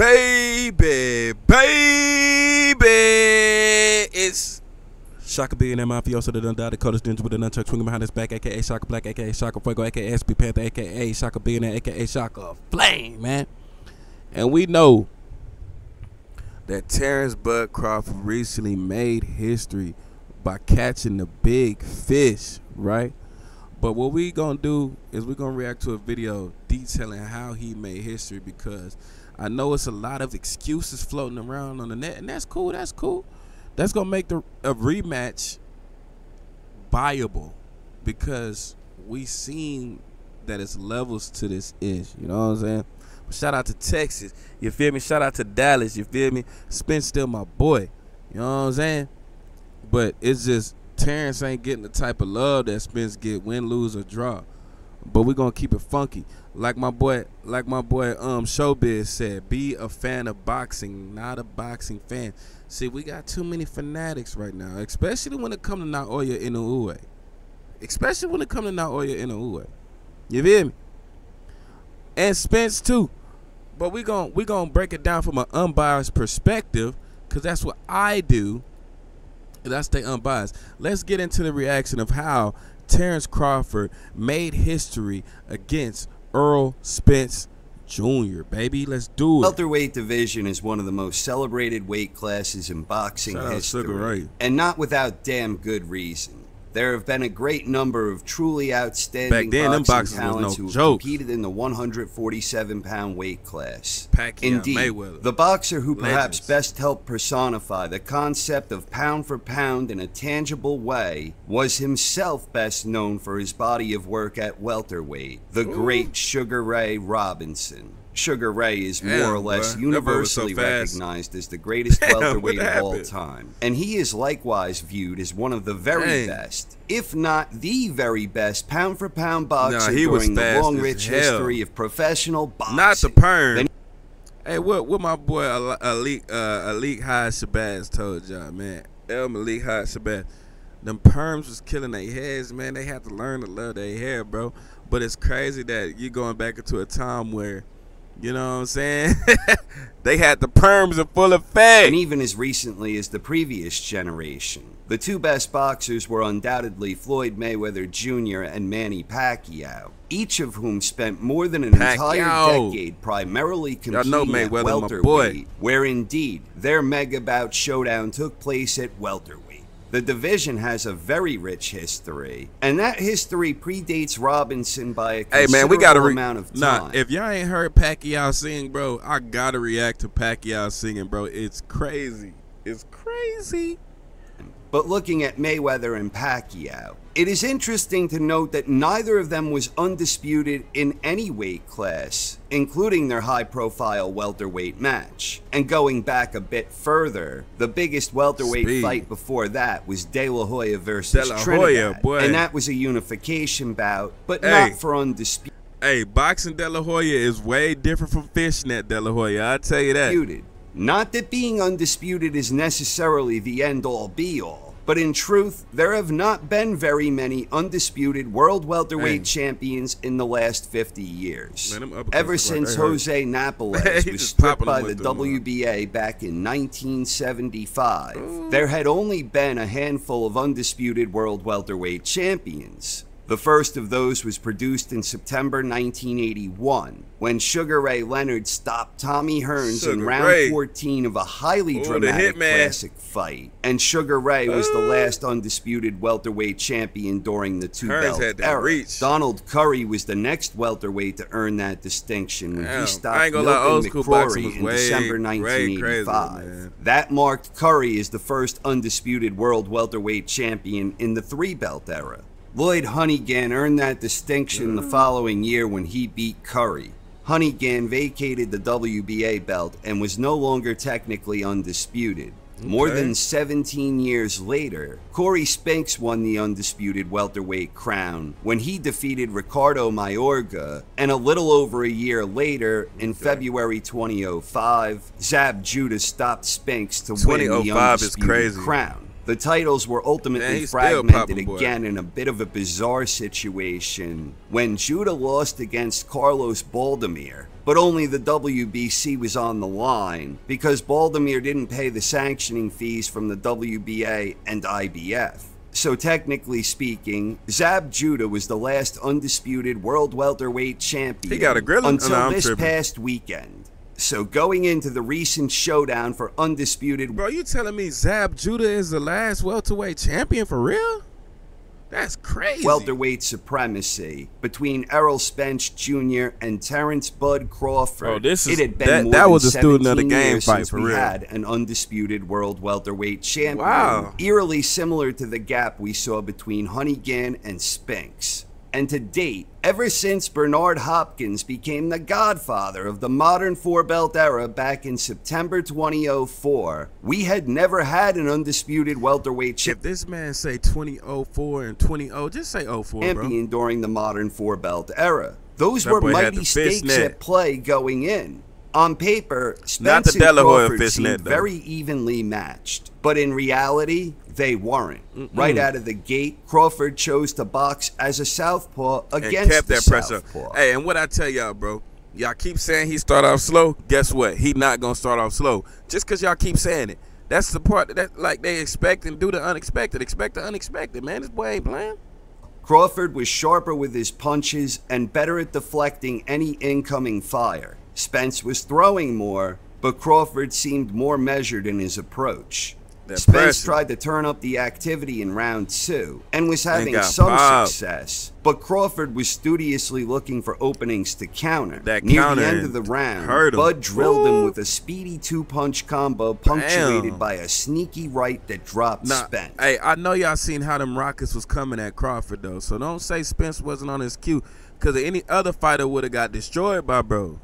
baby. It's Shaka Billionaire Mafioso, the Dundada Dakota Stingy with the nunchuck swinging behind his back, aka Shaka Black, aka Shaka Fuego, aka SP Panther, aka Shaka Billionaire, aka Shaka Flame, man. And we know that Terrence Bud Crawford recently made history by catching the big fish, right? But what we gonna do is we're gonna react to a video detailing how he made history, because I know it's a lot of excuses floating around on the net, and that's cool. That's cool. That's gonna make a rematch viable, because we seen that it's levels to this ish. You know what I'm saying? But shout out to Texas. You feel me? Shout out to Dallas. You feel me? Spence still my boy. You know what I'm saying? But it's just Terrence ain't getting the type of love that Spence get, win, lose, or draw. But we're gonna keep it funky. Like my boy Showbiz said, be a fan of boxing, not a boxing fan. See, we got too many fanatics right now, especially when it comes to Naoya Inoue. You feel me? And Spence too. But we gonna break it down from an unbiased perspective, because that's what I do. And I stay unbiased. Let's get into the reaction of how Terence Crawford made history against Errol Spence Jr. Baby, let's do it. Welterweight division is one of the most celebrated weight classes in boxing history, and not without damn good reason. There have been a great number of truly outstanding boxing talents who have competed in the 147-pound weight class. Indeed, Mayweather, the boxer who perhaps best helped personify the concept of pound for pound in a tangible way was himself best known for his body of work at welterweight, the great Sugar Ray Robinson. Sugar Ray is more or less universally recognized as the greatest welterweight of all time, and he is likewise viewed as one of the very best, if not the very best, pound-for-pound boxer during the long, rich history of professional boxing. Not the perm. Hey, what my boy Alik High Shabazz told y'all, man. Malik High Shabazz. Them perms was killing their heads, man. They had to learn to love their hair, bro. But it's crazy that you're going back into a time where, you know what I'm saying? They had the perms in full effect. And even as recently as the previous generation, the two best boxers were undoubtedly Floyd Mayweather Jr. and Manny Pacquiao, each of whom spent more than an entire decade primarily competing at welterweight, where indeed their mega bout showdown took place at welterweight. The division has a very rich history, and that history predates Robinson by a considerable amount of time. Nah, if y'all ain't heard Pacquiao sing, bro, I gotta react to Pacquiao singing, bro. It's crazy. It's crazy. But looking at Mayweather and Pacquiao, it is interesting to note that neither of them was undisputed in any weight class, including their high-profile welterweight match. And going back a bit further, the biggest welterweight fight before that was De La Hoya versus Trinidad, and that was a unification bout, but not for undisputed. Hey, boxing De La Hoya is way different from fishnet De La Hoya, I'll tell you that. Not that being undisputed is necessarily the end-all be-all, but in truth, there have not been very many undisputed world welterweight champions in the last 50 years. Ever since Jose Napoles was stripped by the WBA back in 1975, there had only been a handful of undisputed world welterweight champions. The first of those was produced in September 1981, when Sugar Ray Leonard stopped Tommy Hearns in round 14 of a highly dramatic classic fight. And Sugar Ray was the last undisputed welterweight champion during the two-belt era. Donald Curry was the next welterweight to earn that distinction when he stopped Milton McCrory in December 1985. That marked Curry as the first undisputed world welterweight champion in the three-belt era. Lloyd Honeyghan earned that distinction the following year when he beat Curry. Honeyghan vacated the WBA belt and was no longer technically undisputed. More than 17 years later, Corey Spinks won the undisputed welterweight crown when he defeated Ricardo Mayorga, and a little over a year later, in February 2005, Zab Judah stopped Spinks to win the undisputed crown. The titles were ultimately fragmented again in a bit of a bizarre situation when Judah lost against Carlos Baldomir, but only the WBC was on the line because Baldomir didn't pay the sanctioning fees from the WBA and IBF. So technically speaking, Zab Judah was the last undisputed world welterweight champion until this past weekend. So going into the recent showdown for undisputed... Bro, you telling me Zab Judah is the last welterweight champion for real? That's crazy. Welterweight supremacy between Errol Spence Jr. and Terrence Bud Crawford. Oh, this is, it had been that was a student of the game fight for real. We had an undisputed world welterweight champion. Eerily similar to the gap we saw between Honeyghan and Spinks. And to date, ever since Bernard Hopkins became the godfather of the modern four-belt era back in September 2004, we had never had an undisputed welterweight champion. If this man say 2004 and 20, just say 04, champion during the modern four-belt era. Those were mighty stakes at play going in. On paper, Spence and Crawford seemed very evenly matched, but in reality, they weren't. Right out of the gate, Crawford chose to box as a southpaw against the southpaw. Hey, and what I tell y'all, bro, y'all keep saying he start off slow. Guess what? He not gonna start off slow. Just because y'all keep saying it. That's the part that like they expect and do the unexpected. Expect the unexpected, man. This boy ain't playing. Crawford was sharper with his punches and better at deflecting any incoming fire. Spence was throwing more, but Crawford seemed more measured in his approach. Spence tried to turn up the activity in round 2 and was having some success, but Crawford was studiously looking for openings to counter. Near the end of the round, Bud drilled him with a speedy 2-punch combo punctuated by a sneaky right that dropped Spence. Hey, I know y'all seen how them rockets was coming at Crawford, though, so don't say Spence wasn't on his cue, because any other fighter would have got destroyed by bro.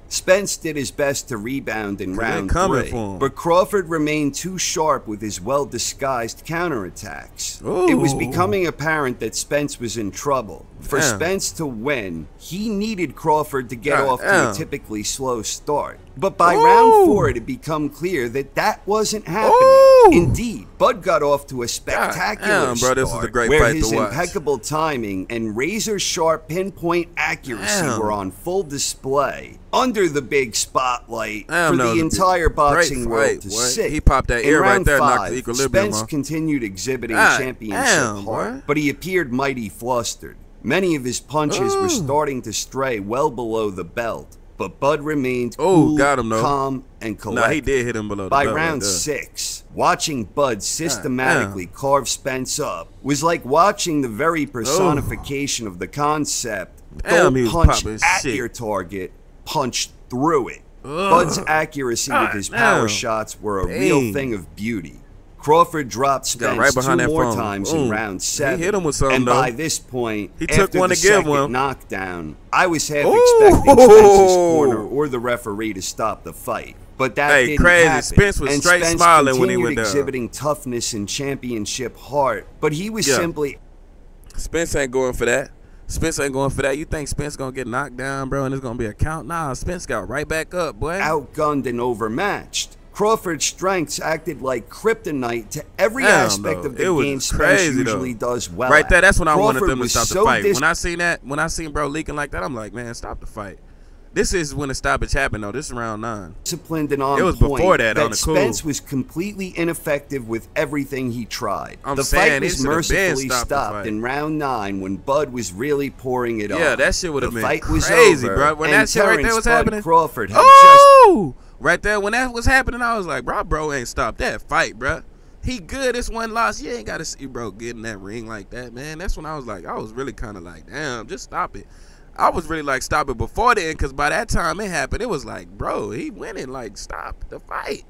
Spence did his best to rebound in round 3, but Crawford remained too sharp with his well-disguised counterattacks. It was becoming apparent that Spence was in trouble. For Spence to win, he needed Crawford to get off to a typically slow start. But by round 4, it had become clear that that wasn't happening. Indeed, Bud got off to a spectacular start, this was a great where fight his to watch. Impeccable timing and razor-sharp pinpoint accuracy were on full display under the big spotlight for the entire boxing world to see. He popped that ear right there, knocked the equilibrium Spence continued exhibiting championship heart, but he appeared mighty flustered. Many of his punches were starting to stray well below the belt, but Bud remained cool, calm, and collected. He did hit him below the belt. By round 6, watching Bud systematically carve Spence up was like watching the very personification of the concept. Don't punch at your target, punch through it. Bud's accuracy with his power shots were a real thing of beauty. Crawford dropped Spence 2 more times in round 7, he hit him with something, and by this point, he took one the to give second knockdown, I was half expecting Spence's corner or the referee to stop the fight. But that didn't happen. Spence was straight smiling when he went down. Exhibiting toughness and championship heart, but he was simply... Spence ain't going for that. Spence ain't going for that. You think Spence gonna get knocked down, bro, and it's gonna be a count? Nah, Spence got right back up, boy. Outgunned and overmatched. Crawford's strengths acted like kryptonite to every aspect of the game Spence usually does well right there, that's when I wanted them to stop the fight. When I seen bro leaking like that, I'm like, man, stop the fight. This is when the stoppage happened, though. This is round 9. Disciplined and on point. It was before that on the cool. Spence was completely ineffective with everything he tried. The fight was mercifully stopped in round 9 when Bud was really pouring it on. Yeah, that shit would have been crazy, bro. When that shit right there was happening, Crawford had just... Right there, when that was happening, I was like, bro ain't stopped that fight, bro. He good. It's one loss. You ain't got to see bro get in that ring like that, man. That's when I was like, I was really kind of like, damn, just stop it. I was really like, stop it before then, because by that time it happened, it was like, bro, he winning. Like, stop the fight.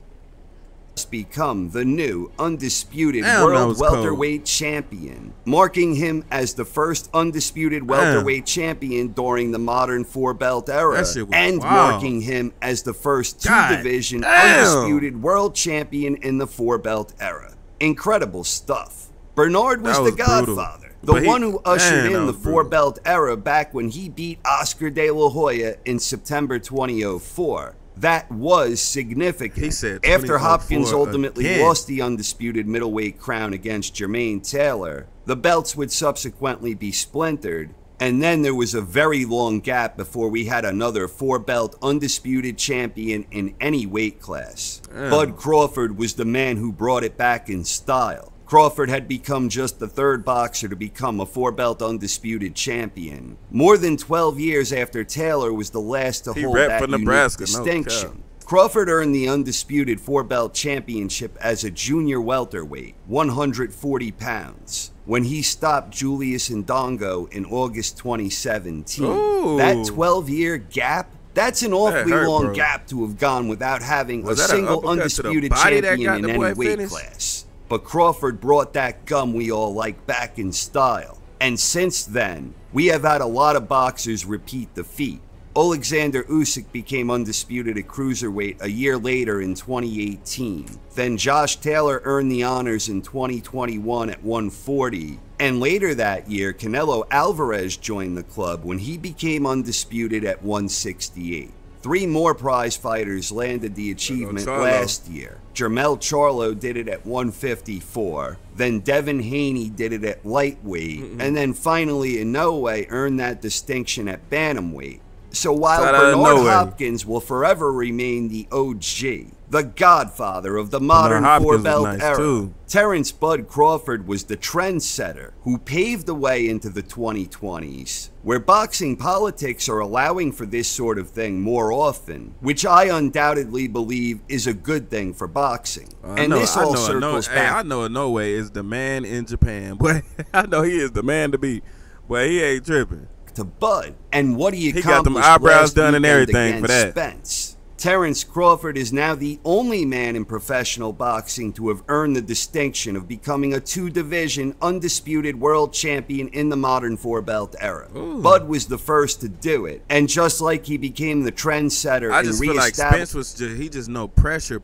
Become the new undisputed world welterweight champion, marking him as the first undisputed welterweight champion during the modern four-belt era, and marking him as the first two-division undisputed world champion in the four-belt era. Incredible stuff. Bernard was the godfather, the one who ushered in the four-belt era back when he beat Oscar De La Hoya in September 2004. That was significant. He said after Hopkins 24 ultimately again. lost the undisputed middleweight crown against Jermaine Taylor, the belts would subsequently be splintered, and then there was a very long gap before we had another 4-belt undisputed champion in any weight class. Bud Crawford was the man who brought it back in style. Crawford had become just the 3rd boxer to become a 4-belt undisputed champion, more than 12 years after Taylor was the last to hold that unique distinction. Crawford earned the undisputed 4-belt championship as a junior welterweight, 140 pounds, when he stopped Julius Ndongo in August 2017. Ooh. That 12-year gap, that's an awfully long gap to have gone without having a single undisputed champion in any weight class. But Crawford brought that gum we all like back in style. And since then, we have had a lot of boxers repeat the feat. Alexander Usyk became undisputed at cruiserweight a year later in 2018. Then Josh Taylor earned the honors in 2021 at 140. And later that year, Canelo Alvarez joined the club when he became undisputed at 168. 3 more prize fighters landed the achievement last year. Jermell Charlo did it at 154. Then Devin Haney did it at lightweight. And then finally Inoue earned that distinction at bantamweight. So while Bernard Hopkins will forever remain the OG, the godfather of the modern 4-belt era, Terrence Bud Crawford was the trendsetter who paved the way into the 2020s, where boxing politics are allowing for this sort of thing more often, which I undoubtedly believe is a good thing for boxing. And this all circles back. I know Inoue is the man in Japan, but I know he is the man to beat, but he ain't tripping. To Bud and what he accomplished. He got them eyebrows done and everything for that. Spence. Terence Crawford is now the only man in professional boxing to have earned the distinction of becoming a 2-division undisputed world champion in the modern 4-belt era. Ooh. Bud was the first to do it, and just like he became the trendsetter, I just feel like Spence was just no pressure.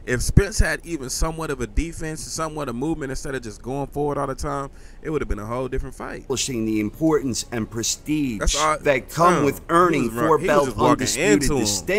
If Spence had even somewhat of a defense, somewhat of movement instead of just going forward all the time, it would have been a whole different fight. Establishing the importance and prestige that come with earning 4-belt undisputed distinction,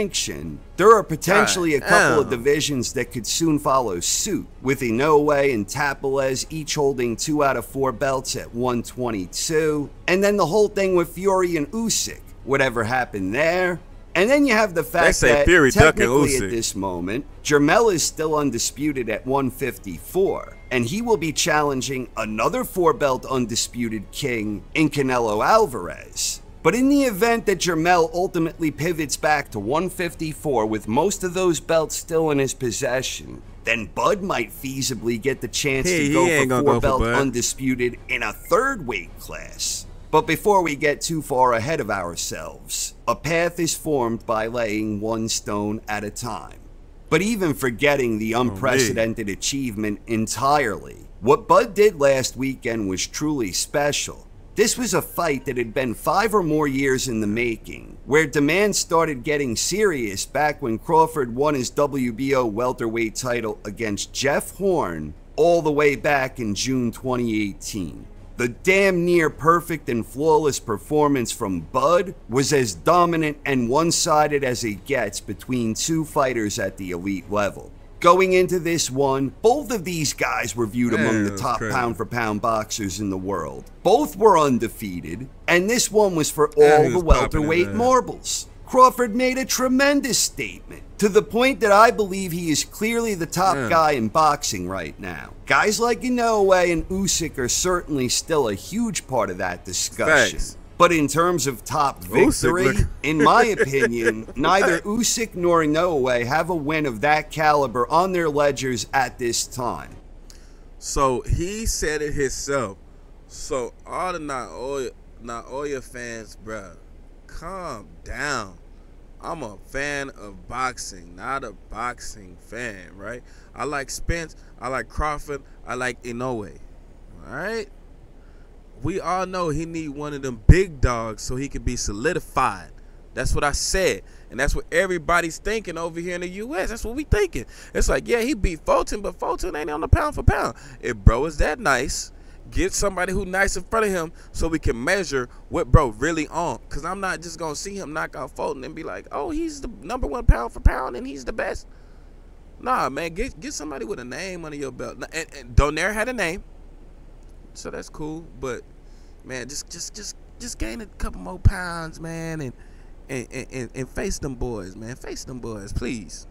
there are potentially a couple of divisions that could soon follow suit, with Inoue and Tapales each holding 2 out of 4 belts at 122, and then the whole thing with Fury and Usyk, whatever happened there. And then you have the fact that Fury technically at this moment, Jermell is still undisputed at 154, and he will be challenging another 4-belt undisputed king in Canelo Alvarez. But in the event that Jermell ultimately pivots back to 154 with most of those belts still in his possession, then Bud might feasibly get the chance to go for 4-belt undisputed in a 3rd weight class. But before we get too far ahead of ourselves, a path is formed by laying 1 stone at a time. But even forgetting the unprecedented achievement entirely, what Bud did last weekend was truly special. This was a fight that had been 5 or more years in the making, where demand started getting serious back when Crawford won his WBO welterweight title against Jeff Horn all the way back in June 2018. The damn near perfect and flawless performance from Bud was as dominant and one-sided as it gets between 2 fighters at the elite level. Going into this one, both of these guys were viewed among the top pound-for-pound boxers in the world. Both were undefeated, and this one was for all the welterweight marbles. Crawford made a tremendous statement, to the point that I believe he is clearly the top guy in boxing right now. Guys like Inoue and Usyk are certainly still a huge part of that discussion. But in terms of top victory, in my opinion, neither Usyk nor Inoue have a win of that caliber on their ledgers at this time. So he said it himself. So all the Naoya fans, bruh, calm down. I'm a fan of boxing, not a boxing fan, right? I like Spence, I like Crawford, I like Inoue, all right? We all know he need one of them big dogs so he can be solidified. That's what I said, and that's what everybody's thinking over here in the U.S. That's what we thinking. It's like, yeah, he beat Fulton, but Fulton ain't on the pound for pound. If bro is that nice, Get somebody who nice in front of him so we can measure what bro really on. Because I'm not just going to see him knock out Fulton and be like, oh, he's the #1 pound for pound and he's the best. Nah, man, get somebody with a name under your belt. And Donaire had a name, so that's cool. But, man, just gain a couple more pounds, man, and face them boys, man. Face them boys, please.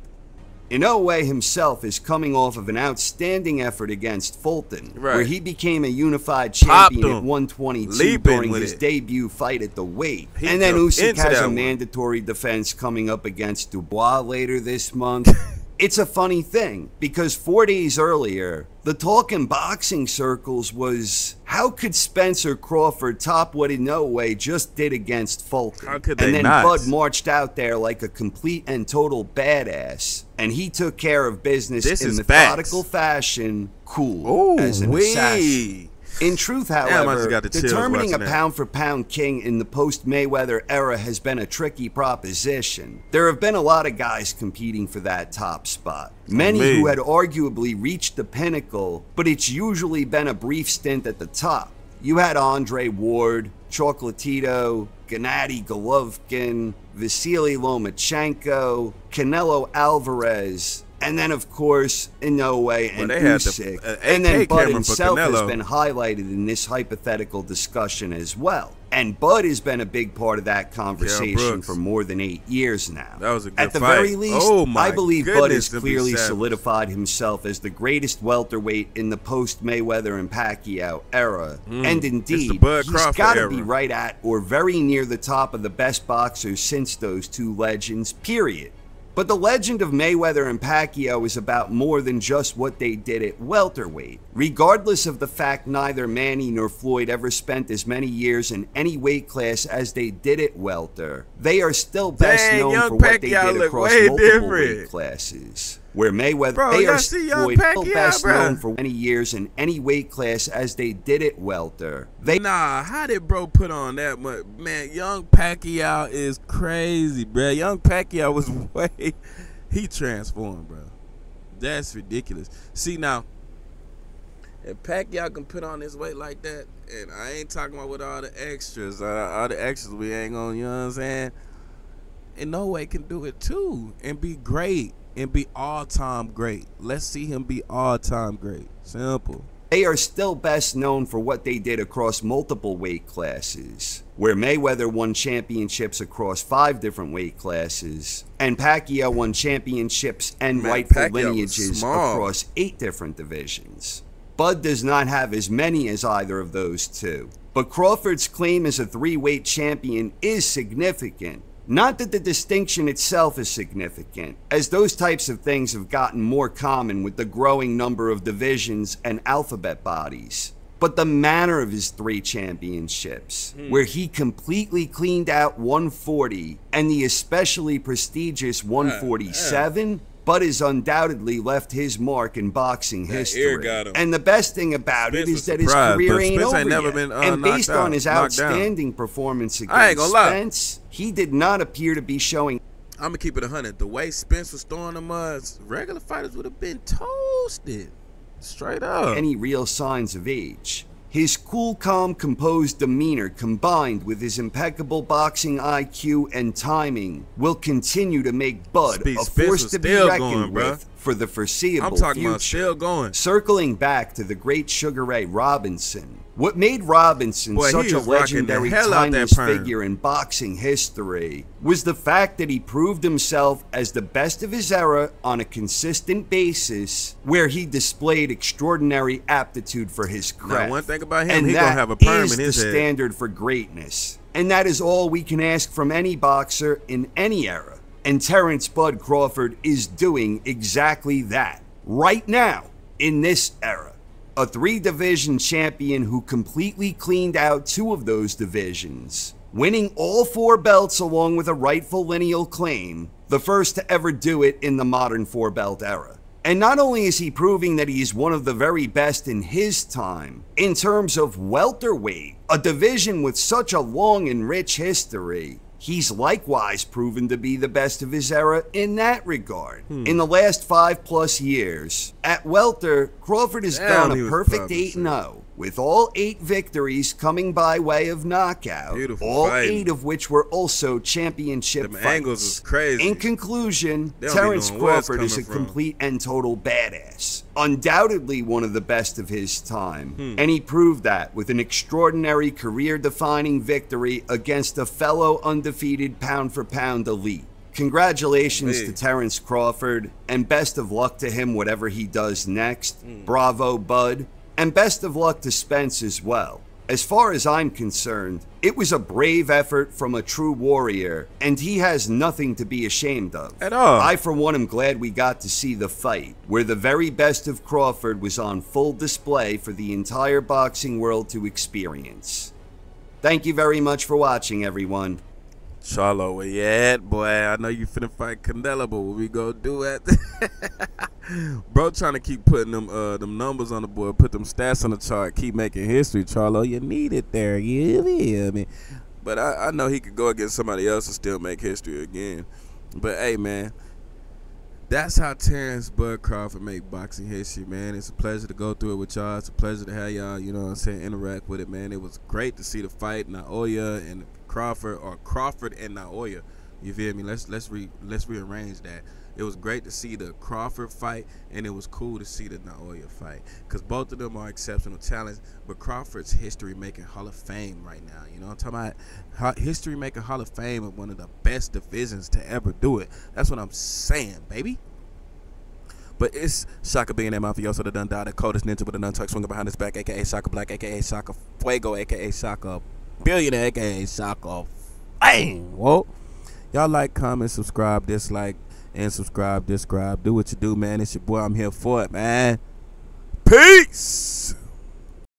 Inoue himself is coming off of an outstanding effort against Fulton, where he became a unified champion at 122 during his debut fight at the weight. And then Usyk has a mandatory defense coming up against Dubois later this month. It's a funny thing, because 4 days earlier, the talk in boxing circles was, how could Spencer Crawford top what Inoue just did against Fulton? How could they and then not? Bud marched out there like a complete and total badass, and he took care of business in methodical fashion, cool as an assassin. In truth, however, determining a pound-for-pound king in the post-Mayweather era has been a tricky proposition. There have been a lot of guys competing for that top spot. Many who had arguably reached the pinnacle, but it's usually been a brief stint at the top. You had Andre Ward, Chocolatito, Gennady Golovkin, Vasily Lomachenko, Canelo Alvarez, and then, of course, Inoue and Usyk. And then Bud himself has been highlighted in this hypothetical discussion as well. And Bud has been a big part of that conversation for more than 8 years now. That was a good At the fight. very least, I believe Bud has clearly solidified himself as the greatest welterweight in the post-Mayweather and Pacquiao era. And indeed, he's got to be right at or very near the top of the best boxers since those two legends, period. But the legend of Mayweather and Pacquiao is about more than just what they did at welterweight. Regardless of the fact neither Manny nor Floyd ever spent as many years in any weight class as they did at welter, they are still best known for what they did across multiple weight classes. Where Mayweather, Floyd still best known for many years in any weight class as they did at welter. How did bro put on that much? Man, young Pacquiao is crazy, bro. Young Pacquiao was he transformed, bro. That's ridiculous. See, now, if Pacquiao can put on his weight like that, and I ain't talking about with all the extras, we ain't gonna, you know what I'm saying? Inoue can do it too, and be great. And be all-time great. Let's see him be all-time great. Simple. They are still best known for what they did across multiple weight classes, where Mayweather won championships across 5 different weight classes, and Pacquiao won championships and rightful lineages across 8 different divisions. Bud does not have as many as either of those two, but Crawford's claim as a 3-weight champion is significant. Not that the distinction itself is significant, as those types of things have gotten more common with the growing number of divisions and alphabet bodies, but the manner of his 3 championships, where he completely cleaned out 140 and the especially prestigious 147, Bud has undoubtedly left his mark in boxing history. And the best thing about it is that his career ain't over yet. And based on his outstanding performance against Spence, he did not appear to be showing. I'm going to keep it 100. The way Spence was throwing them, regular fighters would have been toasted. Straight up. Any real signs of age. His cool, calm, composed demeanor combined with his impeccable boxing IQ and timing will continue to make Bud a force to be reckoned with for the foreseeable future. Circling back to the great Sugar Ray Robinson, what made Robinson such a legendary timeless figure in boxing history was the fact that he proved himself as the best of his era on a consistent basis, where he displayed extraordinary aptitude for his craft. Now, one thing about him, he's gonna have a perm in his head. And that is the standard for greatness. And that is all we can ask from any boxer in any era. And Terrence Bud Crawford is doing exactly that right now in this era. A 3-division champion who completely cleaned out 2 of those divisions, winning all 4 belts along with a rightful lineal claim, the first to ever do it in the modern 4-belt era. And not only is he proving that he is one of the very best in his time, in terms of welterweight, a division with such a long and rich history, he's likewise proven to be the best of his era in that regard. In the last 5+ years, at welter, Crawford has gone a perfect 8-0. with all 8 victories coming by way of knockout, Beautiful all fighting. 8 of which were also championship Them fights. angles was crazy. In conclusion, They don't be Terence knowing where it's Crawford is a coming from. complete and total badass. Undoubtedly one of the best of his time, and he proved that with an extraordinary career-defining victory against a fellow undefeated pound-for-pound elite. Congratulations to Terence Crawford, and best of luck to him whatever he does next. Bravo, bud. And best of luck to Spence as well. As far as I'm concerned, it was a brave effort from a true warrior, and he has nothing to be ashamed of. At all. I, for one, am glad we got to see the fight, where the very best of Crawford was on full display for the entire boxing world to experience. Thank you very much for watching, everyone. Charlo, where you at, boy? I know you finna fight Canelo, but what we gonna do it? Bro trying to keep putting them numbers on the board, put them stats on the chart, keep making history, Charlo. You need it there, you feel me? But I know he could go against somebody else and still make history again. But hey, man, that's how Terrence Bud Crawford make boxing history, man. It's a pleasure to go through it with y'all. It's a pleasure to have y'all, you know what I'm saying, interact with it, man. It was great to see the fight, Naoya and Crawford, or Crawford and Naoya. You feel me? Let's rearrange that. It was great to see the Crawford fight, and it was cool to see the Naoya fight, because both of them are exceptional talents. But Crawford's history making Hall of Fame right now. You know what I'm talking about? History making Hall of Fame of one of the best divisions to ever do it. That's what I'm saying, baby. But it's Shaka being that mafioso that done died, the coldest ninja with a nunchuck swinging behind his back, a.k.a. Shaka Black, a.k.a. Shaka Fuego, a.k.a. Shaka Billionaire, a.k.a. Shaka Fame. Whoa. Y'all like, comment, subscribe, dislike, and subscribe, describe. Do what you do, man. It's your boy. I'm here for it, man. Peace.